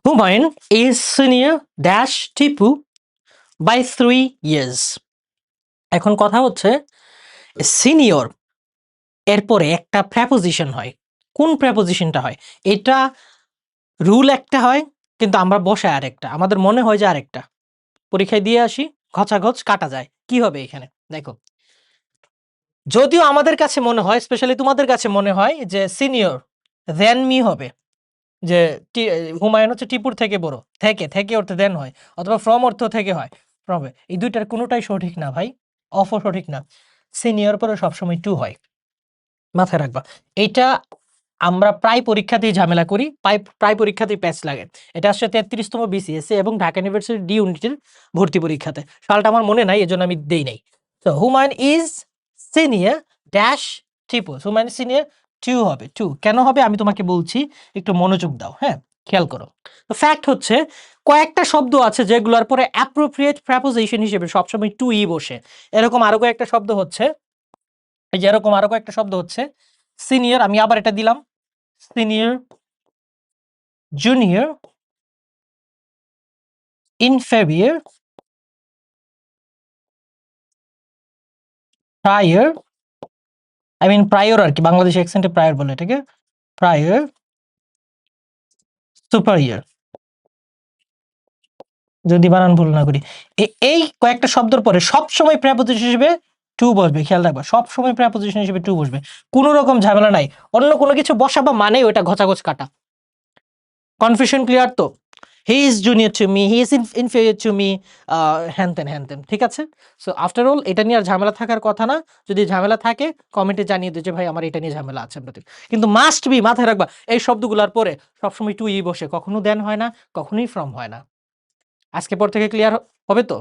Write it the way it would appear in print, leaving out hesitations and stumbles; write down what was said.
Humayun is senior dash Tipu by 3 years. এখন কথা হচ্ছে সিনিয়র এরপরে একটা প্রেপোজিশন হয়। কোন প্রেপোজিশনটা হয়? এটা রুল একটা হয়, কিন্তু আমরা বসাই আরেকটা, আমাদের মনে হয় যে আরেকটা। পরীক্ষায় দিয়ে আসি, ঘচাঘচ কাটা যায়। কি হবে এখানে? দেখো, যদিও আমাদের কাছে মনে হয়, স্পেশালি তোমাদের কাছে মনে হয় যে সিনিয়র দেন মি হবে, যে হুমায়ুন হচ্ছে টিপুর থেকে বড়, থেকে অর্থে দেন হয়, অথবা ফ্রম অর্থ থেকে হয়, ফ্রম। এই দুইটার কোনোটাই সঠিক না ভাই, অফও সঠিক না। সিনিয়র পরে সবসময় টু হয়, মাথায় রাখবা। এইটা আমরা প্রায় পরীক্ষাতেই ঝামেলা করি, প্রায় পরীক্ষাতেই প্যাচ লাগে। এটা আসছে 33তম বিসিএস এবং ঢাকা ইউনিভার্সিটি ডি ইউনিটের ভর্তি পরীক্ষাতে। সালটা আমার মনে নাই, এজন্য আমি দেই নাই। তো Humayun is senior dash Tipu, Humayun senior to হবে। টু কেন হবে আমি তোমাকে বলছি, একটু মনোযোগ দাও, হ্যাঁ, খেয়াল করো। তো ফ্যাক্ট হচ্ছে কয়েকটা শব্দ আছে যেগুলোর পরে অ্যাপ্রোপ্রিয়েট প্রেপোজিশন হিসেবে সবসময় টু ই বসে। এরকম আরো কয়েকটা শব্দ হচ্ছে, এই যে এরকম আরো কয়েকটা শব্দ হচ্ছে সিনিয়র, আমি আবার এটা দিলাম, senior, junior, inferior, prior, I mean prior আর কি, বাংলাদেশি অ্যাকসেন্টে প্রায়র বলে এটাকে, প্রায়র, সুপারিয়র, যদি বানান ভুল না করি। এই কয়েকটা শব্দের পরে সবসময় প্রেপোজিশন হিসেবে টু বসবে, খেয়াল রাখবা, সবসময় প্রেপোজিশন হিসেবে টু বসবে, কোনো রকম ঝামেলা নাই। অন্য কোনো কিছু বসাবা মানে ওটা ঘচাঘচ কাটা। কনফিউশন ক্লিয়ার তো? He is junior to me, he is inferior to me, হ্যান তেন, ঠিক আছে? সো আফটার অল এটা নিয়ে আর ঝামেলা থাকার কথা না। যদি ঝামেলা থাকে কমেন্টে জানিয়ে দিও যে ভাই আমার এটা নিয়ে ঝামেলা আছে আপনাদের। কিন্তু মাস্ট বি মাথায় রাখবা, এই শব্দগুলোর পরে সবসময় টু ই বসে, কখনো দেন হয় না, কখনোই ফ্রম হয় না। আজকে পর থেকে ক্লিয়ার হবে তো?